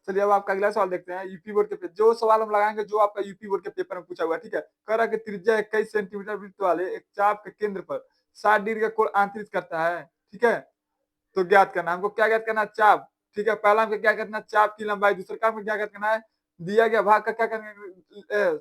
चलिए अब आपका अगला सवाल देखते हैं यूपी बोर्ड के जो सवाल हम लगाएँगे जो आपका यूपी बोर्ड के पेपर में पूछा हुआ है, ठीक है? कह रहा है कि त्रिज्या 21 सेंटीमीटर वृत्त वाले एक चाप के केंद्र पर 60 डिग्री का कोण आंतरित करता है, ठीक है? तो ज्ञात करना है, हमको क्या ज्ञात करना है? चाप, ठीक है? पहला हमको क्या करना है? चाप की लंबाई, दूसरे काम में क्या ज्ञात करना है? दिया गया भाग का क्या करना है?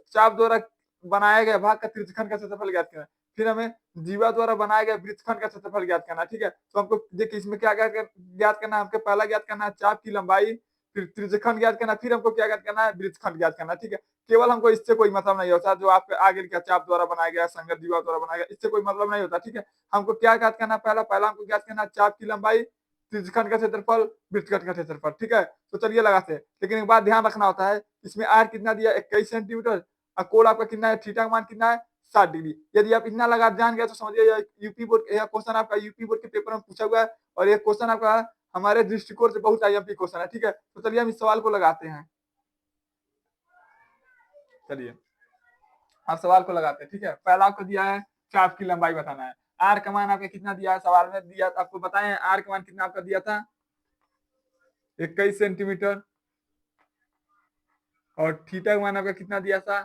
चाप द्वारा बनाया गया भाग का त्रिज्यखंड का क्षेत्रफल ज्ञात करना है। फिर हमें जीवा द्वारा बनाया गया वृत्तखंड का क्षेत्रफल ज्ञात करना है, ठीक है? तो हमको देखिए इसमें क्या ज्ञात करना है? हमको पहला ज्ञात करना है चाप की लंबाई, फिर त्रिज्यखंड ज्ञात करना है, फिर हमको क्या ज्ञात करना है? वृत्तखंड ज्ञात करना है, ठीक है? केवल हमको इससे कोई मतलब नहीं होता, जो आपके आगे लिखा चाप द्वारा बनाया गया, संगत जीवा द्वारा बनाया गया, इससे कोई मतलब नहीं होता, ठीक है? हमको क्या ज्ञात करना है? पहला हमको ज्ञात करना है चाप की लंबाई, त्रिज्यखंड का क्षेत्रफल, वृत्तखंड का क्षेत्रफल, ठीक है? तो चलिए लगाते हैं। लेकिन एक बात ध्यान रखना होता है, इसमें आर कितना दिया? 21 सेंटीमीटर और कोण आपका कितना है? थीटा का मान कितना है? 60 डिग्री। यदि आप इतना लगा जान गए तो समझिए यूपी बोर्ड यह क्वेश्चन आपका यूपी बोर्ड के पेपर में पूछा हुआ है और ये क्वेश्चन आपका हमारे दृष्टिकोण से बहुत आईएमपी क्वेश्चन है, ठीक है? तो चलिए हम इस सवाल को लगाते हैं। चलिए आप सवाल को लगाते हैं, ठीक है? पहला आपको दिया है चाप की लंबाई बताना है। आर का मान आपका कितना दिया है? सवाल में दिया आपको बताएं, आर का मान कितना आपका दिया था? 21 सेंटीमीटर और थीटा का मान आपका कितना दिया था?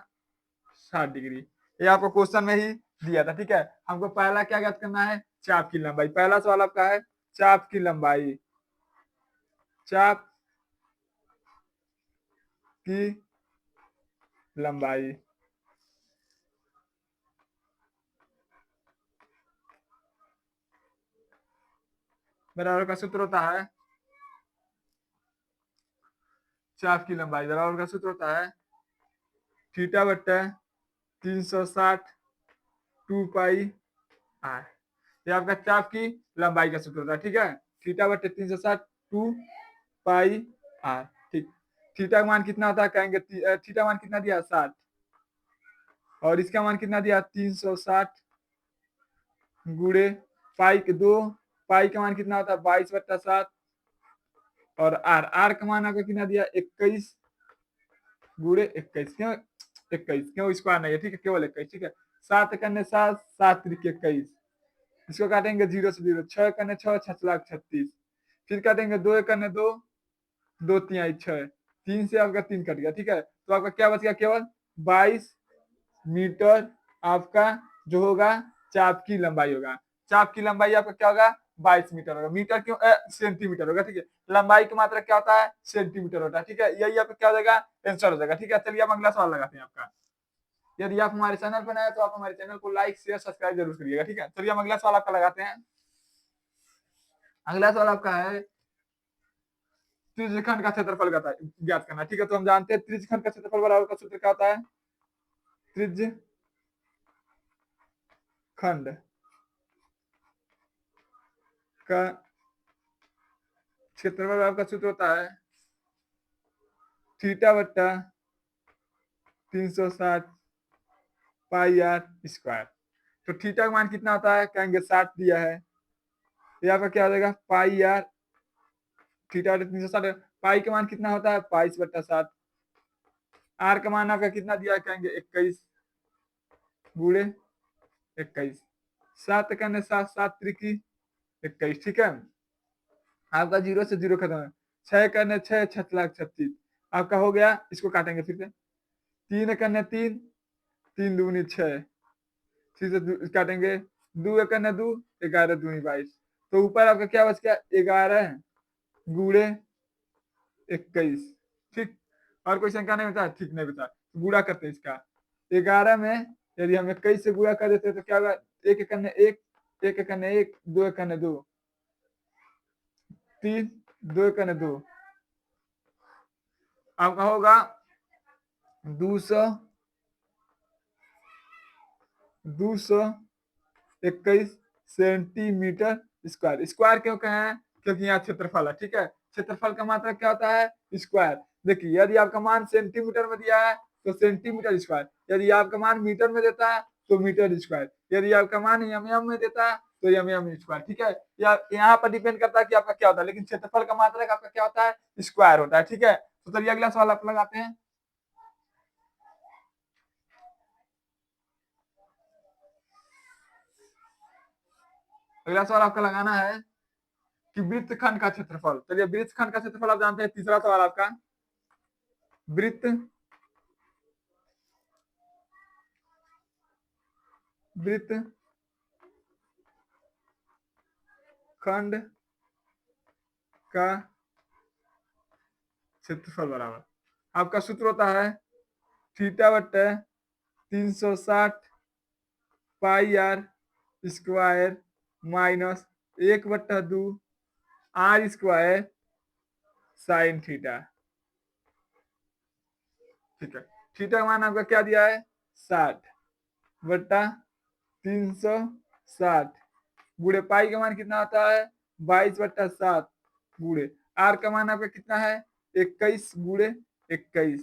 60 डिग्री। ये आपको क्वेश्चन में ही दिया था, ठीक है? हमको पहला क्या ज्ञात करना है? चाप की लंबाई। पहला सवाल आपका है चाप की लंबाई, चाप की लंबाई। बराबर का सूत्र होता है चाप की लंबाई बराबर का सूत्र होता है थीटा बट्टा 360 2 पाई आर। ये आपका चाप की लंबाई का सूत्र होता है, ठीक है? थीटा बट्टे 360 2 पाई आर, ठीक। थीटा का मान कितना होता है? कहेंगे थीटा मान कितना दिया? 60 और इसका मान कितना दिया? 360 गुड़े पाई के 2, पाई का मान कितना होता है? 22/7 और आर, आर का मान आपका कितना दिया? 21 गुड़े 21। क्यों 21? क्यों स्क्वायर नहीं है, ठीक है? केवल 21, ठीक है? 7 करने 7, 7 त्रिक 21, इसको काटेंगे 0 से 0, 6 करने 6, 6,36,36, फिर काटेंगे 2 करने 2, 2 तिहाई 6, 3 से आपका 3 कट गया, ठीक है? तो आपका क्या बच गया? केवल 22 मीटर आपका जो होगा चाप की लंबाई होगा। चाप की लंबाई आपका क्या होगा? 22 मीटर होगा। मीटर क्यों? सेंटीमीटर होगा, ठीक है? लंबाई की मात्रा क्या होता है? सेंटीमीटर होता है, ठीक है? यही आपका क्या हो जाएगा? आंसर हो जाएगा, ठीक है? चलिए हम अगला सवाल लगाते हैं आपका। यदि आप हमारे चैनल पर नए हैं तो आप हमारे चैनल को लाइक शेयर सब्सक्राइब जरूर करिएगा, ठीक है? चलिए हम अगला सवाल आपका लगाते हैं। अगला सवाल आपका है त्रिज्यखंड का क्षेत्रफल ज्ञात करना, ठीक है? तो हम जानते हैं त्रिज्यखंड का क्षेत्रफल बराबर का सूत्र क्या होता है? त्रिज्यखंड का क्षेत्रफल बराबर का सूत्र होता है थीटा बट्टा 360 पाई आर स्क्वायर। तो थीटा का मान कितना होता है? कहेंगे 60 दिया है, यहाँ पर क्या हो जाएगा? पाई आर, थीटा 360, पाई का मान कितना होता है? 22/7। आर का मान आपका कितना दिया है? कहेंगे 21 गुड़े 21, 7 करने 7, 7 त्रिकी 21, ठीक है? आपका 0 से 0 खत्म है, 6 करने 6, 6,36,36 आपका हो गया। इसको काटेंगे फिर से, 3 करने 3, 3 दूनी 6, फिर से काटेंगे, 2 करने 2, 11 दूनी 22। तो ऊपर आपका क्या बच गया? 11 गुड़े 21, ठीक? और कोई संख्या नहीं बता? ठीक नहीं बता, गुड़ा करते हैं इसका। 11 में यदि हम 21 से गुड़ा कर देते तो क्या होगा? 1 करने 1, 1 करने 1, 2 करने 2, 3, 2 करने 2 आपका होगा 221 सेंटीमीटर स्क्वायर। स्क्वायर क्यों कहे हैं? क्योंकि यहाँ क्षेत्रफल है, ठीक है? क्षेत्रफल का मात्रा क्या होता है? स्क्वायर। देखिए यदि आपका मान सेंटीमीटर में दिया है तो सेंटीमीटर स्क्वायर, यदि आपका मान मीटर में देता है तो मीटर स्क्वायर, यदि आपका मान एम में देता है तो एम स्क्वायर, ठीक है? या यहाँ पर डिपेंड करता है कि आपका क्या होता है, लेकिन क्षेत्रफल का मात्रा आपका क्या होता है? स्क्वायर होता है, ठीक है? तो चलिए अगला सवाल आप लगाते हैं। अगला सवाल आपका लगाना है कि वृत्तखंड का क्षेत्रफल। चलिए वृत्तखंड का क्षेत्रफल आप जानते हैं। तीसरा सवाल आपका वृत्त वृत्त खंड का क्षेत्रफल बराबर, आपका सूत्र होता है थीटा बट्टे 360 pi r square minus 1/2 r square sine theta. ठीक है, थीटा का मान आपका क्या दिया है 60/360 गुणे पाई का मान कितना आता है 22/7 गुणे आर का मान आपका कितना है 21 गुणे 21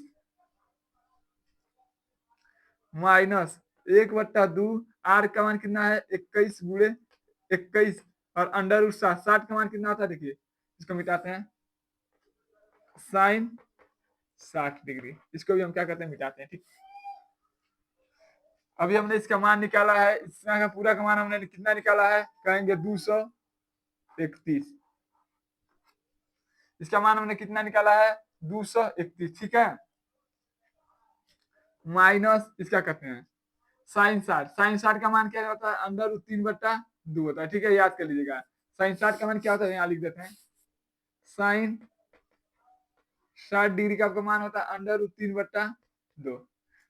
माइनस 1/2 आर का मान कितना है 21 गुणे 21 और अंडर रूट 60 का मान कितना होता है देखिए इसको मिटाते हैं साइन 60 डिग्री, इसको भी हम क्या करते हैं मिटाते हैं। ठीक, अभी हमने इसका मान निकाला है, इसका पूरा का मान हमने कितना निकाला है कहेंगे 231, इसका मान हमने कितना निकाला है 231। ठीक है, माइनस इसका करते हैं साइन 60 का मान क्या होता है अंडर रूट 3/2 होता है। ठीक है, याद कर लीजिएगा साइन 60 का मान क्या होता है यहाँ लिख देते हैं साइन 60 डिग्री का आपका मान होता है अंडर रूट 3/2।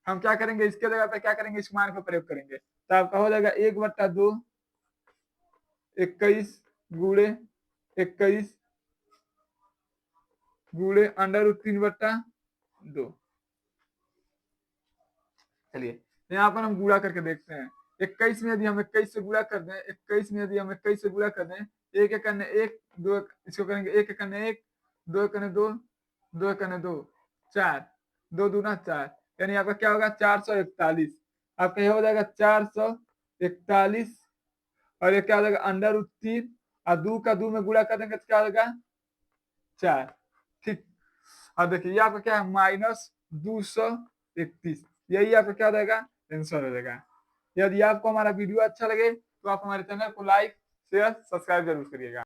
हम क्या करेंगे इसके जगह पे क्या करेंगे इस मान का प्रयोग करेंगे तो आपका हो जाएगा 1/2 21 गुणे 21 गुणे अंडर रूट 3/2। चलिए यहाँ पर हम गुणा करके देखते हैं 21 में यदि हम 21 से गुणा कर दें 21 में यदि हम 21 से गुणा कर दें एक एक करने एक दो इसको करेंगे एक एक करने एक दो एक करने दो दो एक करने दो 4 2 दूना 4 यानी आपका क्या होगा 441 आपका यह हो जाएगा 441 और ये क्या हो जाएगा अंडर रूट 3 और 2 का 2 में गुणा कर देंगे तो क्या हो जाएगा 4। ठीक, और देखिए ये आपका क्या है -231, यही आपका क्या हो जाएगा आंसर हो जाएगा। यदि आपको हमारा वीडियो अच्छा लगे तो आप हमारे चैनल को लाइक शेयर सब्सक्राइब जरूर करिएगा।